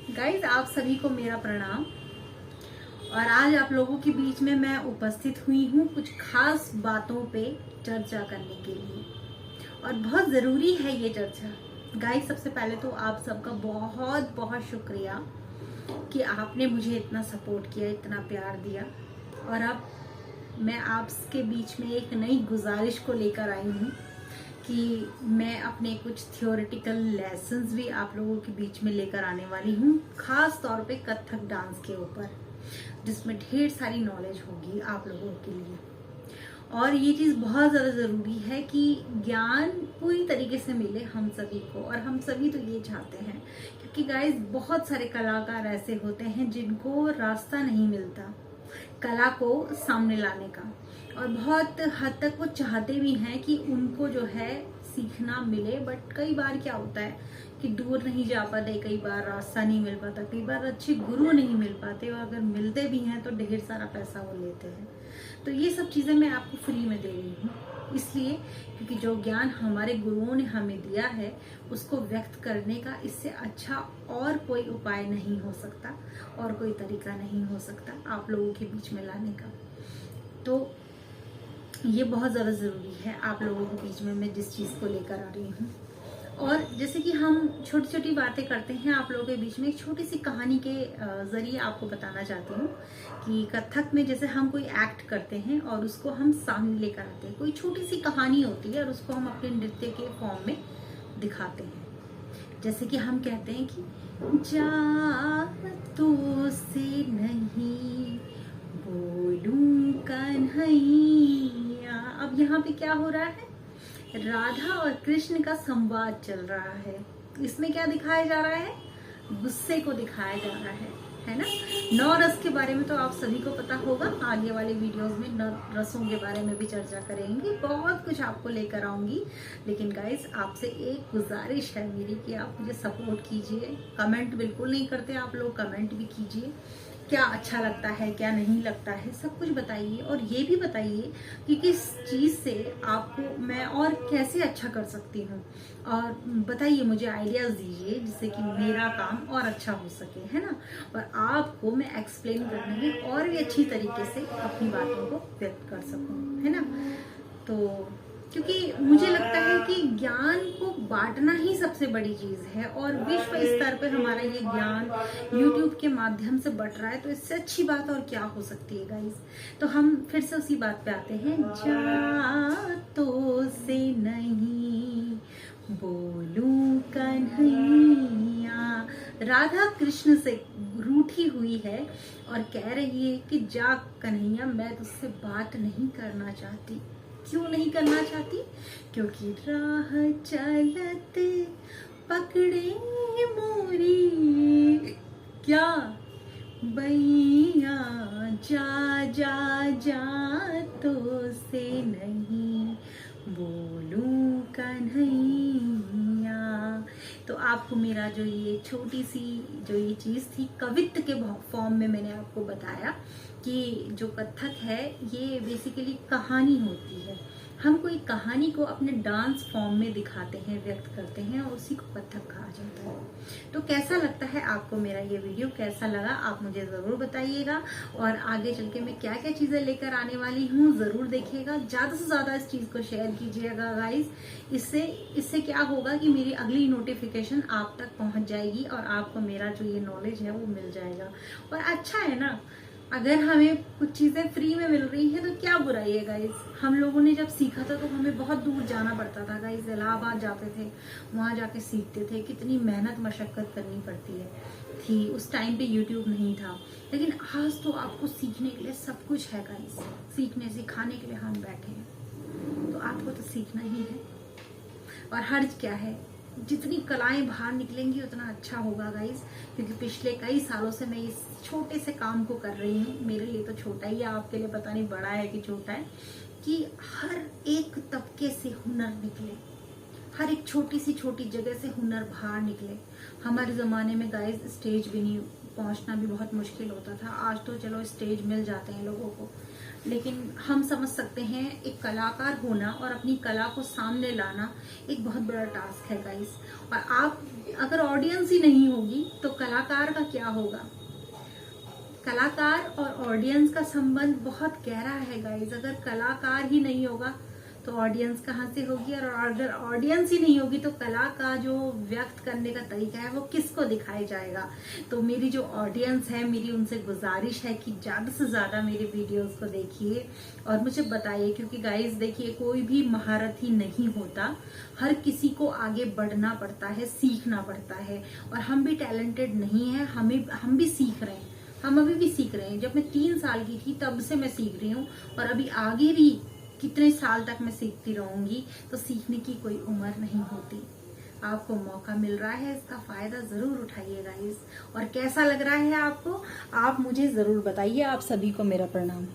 Guys आप सभी को मेरा प्रणाम। और आज आप लोगों के बीच में मैं उपस्थित हुई हूँ कुछ खास बातों पे चर्चा करने के लिए, और बहुत ज़रूरी है ये चर्चा। गाइज सबसे पहले तो आप सबका बहुत बहुत शुक्रिया कि आपने मुझे इतना सपोर्ट किया, इतना प्यार दिया। और अब मैं आपके बीच में एक नई गुजारिश को लेकर आई हूँ कि मैं अपने कुछ थियोरेटिकल लेसन्स भी आप लोगों के बीच में लेकर आने वाली हूँ, खास तौर पे कथक डांस के ऊपर, जिसमें ढेर सारी नॉलेज होगी आप लोगों के लिए। और ये चीज़ बहुत ज़्यादा ज़रूरी है कि ज्ञान पूरी तरीके से मिले हम सभी को, और हम सभी तो ये चाहते हैं, क्योंकि गाइस बहुत सारे कलाकार ऐसे होते हैं जिनको रास्ता नहीं मिलता कला को सामने लाने का, और बहुत हद तक वो चाहते भी हैं कि उनको जो है सीखना मिले। बट कई बार क्या होता है कि दूर नहीं जा पाते, कई बार रास्ता नहीं मिल पाता, कई बार अच्छे गुरु नहीं मिल पाते, और अगर मिलते भी हैं तो ढेर सारा पैसा वो लेते हैं। तो ये सब चीज़ें मैं आपको फ्री में दे रही हूँ, इसलिए क्योंकि जो ज्ञान हमारे गुरुओं ने हमें दिया है उसको व्यक्त करने का इससे अच्छा और कोई उपाय नहीं हो सकता, और कोई तरीका नहीं हो सकता आप लोगों के बीच में लाने का। तो ये बहुत ज़्यादा ज़रूरी है आप लोगों के बीच में मैं जिस चीज़ को लेकर आ रही हूँ। और जैसे कि हम छोटी छोटी बातें करते हैं आप लोगों के बीच में, एक छोटी सी कहानी के ज़रिए आपको बताना चाहती हूँ कि कथक में जैसे हम कोई एक्ट करते हैं और उसको हम सामने लेकर आते हैं, कोई छोटी सी कहानी होती है और उसको हम अपने नृत्य के फॉर्म में दिखाते हैं। जैसे कि हम कहते हैं कि जातों से नहीं बोलूं कन्हैया। अब यहाँ पे क्या हो रहा है, राधा और कृष्ण का संवाद चल रहा है। इसमें क्या दिखाया जा रहा है, गुस्से को दिखाया जा रहा है ना। नौ रस के बारे में तो आप सभी को पता होगा, आगे वाले वीडियोस में नौ रसों के बारे में भी चर्चा करेंगे, बहुत कुछ आपको लेकर आऊंगी। लेकिन गाइस आपसे एक गुजारिश है मेरी कि आप मुझे सपोर्ट कीजिए। कमेंट बिल्कुल नहीं करते आप लोग, कमेंट भी कीजिए, क्या अच्छा लगता है क्या नहीं लगता है सब कुछ बताइए। और ये भी बताइए कि किस चीज़ से आपको मैं और कैसे अच्छा कर सकती हूँ, और बताइए, मुझे आइडियाज़ दीजिए जिससे कि मेरा काम और अच्छा हो सके, है ना। और आपको मैं एक्सप्लेन करने में और भी अच्छी तरीके से अपनी बातों को व्यक्त कर सकूँ, है ना। तो क्योंकि मुझे लगता है कि ज्ञान को बांटना ही सबसे बड़ी चीज है, और विश्व स्तर पे हमारा ये ज्ञान YouTube के माध्यम से बट रहा है, तो इससे अच्छी बात और क्या हो सकती है गाइस। तो हम फिर से उसी बात पे आते हैं, जातों से नहीं बोलूं कन्हैया। राधा कृष्ण से रूठी हुई है और कह रही है कि जा कन्हैया, मैं तुझसे बात नहीं करना चाहती। क्यों नहीं करना चाहती, क्योंकि राह चलत पकड़े मोरी क्या बैया, जा जा जा तो से नहीं बोलूं कन्हैया। तो आपको मेरा जो ये छोटी सी जो ये चीज़ थी कवित्व के फॉर्म में मैंने आपको बताया कि जो कथक है ये बेसिकली कहानी होती है। हम कोई कहानी को अपने डांस फॉर्म में दिखाते हैं, व्यक्त करते हैं, और उसी को कथक कहा जाता है। तो कैसा लगता है आपको मेरा ये वीडियो, कैसा लगा आप मुझे ज़रूर बताइएगा। और आगे चल के मैं क्या क्या चीज़ें लेकर आने वाली हूँ ज़रूर देखिएगा, ज़्यादा से ज़्यादा इस चीज़ को शेयर कीजिएगा गाइस। इससे क्या होगा कि मेरी अगली नोटिफिकेशन आप तक पहुँच जाएगी और आपको मेरा जो ये नॉलेज है वो मिल जाएगा। और अच्छा है ना, अगर हमें कुछ चीज़ें फ्री में मिल रही हैं तो क्या बुराई है गाइस। हम लोगों ने जब सीखा था तो हमें बहुत दूर जाना पड़ता था गाइस, इलाहाबाद जाते थे, वहाँ जाके सीखते थे, कितनी मेहनत मशक्कत करनी पड़ती है थी। उस टाइम पे यूट्यूब नहीं था, लेकिन आज तो आपको सीखने के लिए सब कुछ है गाइस। सीखने सिखाने के लिए हम बैठे हैं, तो आपको तो सीखना ही है। और हर्ज क्या है, जितनी कलाएं बाहर निकलेंगी उतना अच्छा होगा गाइस, क्योंकि पिछले कई सालों से मैं इस छोटे से काम को कर रही हूँ। मेरे लिए तो छोटा ही है, आपके लिए पता नहीं बड़ा है कि छोटा है, कि हर एक तबके से हुनर निकले, हर एक छोटी सी छोटी जगह से हुनर बाहर निकले। हमारे ज़माने में गाइस स्टेज भी नहीं पहुंचना भी बहुत मुश्किल होता था, आज तो चलो स्टेज मिल जाते हैं लोगों को। लेकिन हम समझ सकते हैं एक कलाकार होना और अपनी कला को सामने लाना एक बहुत बड़ा टास्क है गाइस। और आप अगर ऑडियंस ही नहीं होगी तो कलाकार का क्या होगा। कलाकार और ऑडियंस का संबंध बहुत गहरा है गाइज। अगर कलाकार ही नहीं होगा तो ऑडियंस कहाँ से होगी, और अगर ऑडियंस ही नहीं होगी तो कला का जो व्यक्त करने का तरीका है वो किसको दिखाया जाएगा। तो मेरी जो ऑडियंस है, मेरी उनसे गुजारिश है कि ज्यादा से ज्यादा मेरे वीडियोस को देखिए और मुझे बताइए, क्योंकि गाइज देखिए कोई भी महारत ही नहीं होता, हर किसी को आगे बढ़ना पड़ता है, सीखना पड़ता है। और हम भी टैलेंटेड नहीं है, हम भी सीख रहे हैं, हम अभी भी सीख रहे हैं। जब मैं 3 साल की थी तब से मैं सीख रही हूँ और अभी आगे भी कितने साल तक मैं सीखती रहूंगी। तो सीखने की कोई उम्र नहीं होती। आपको मौका मिल रहा है, इसका फायदा जरूर उठाइएगा। और कैसा लग रहा है आपको, आप मुझे जरूर बताइए। आप सभी को मेरा प्रणाम।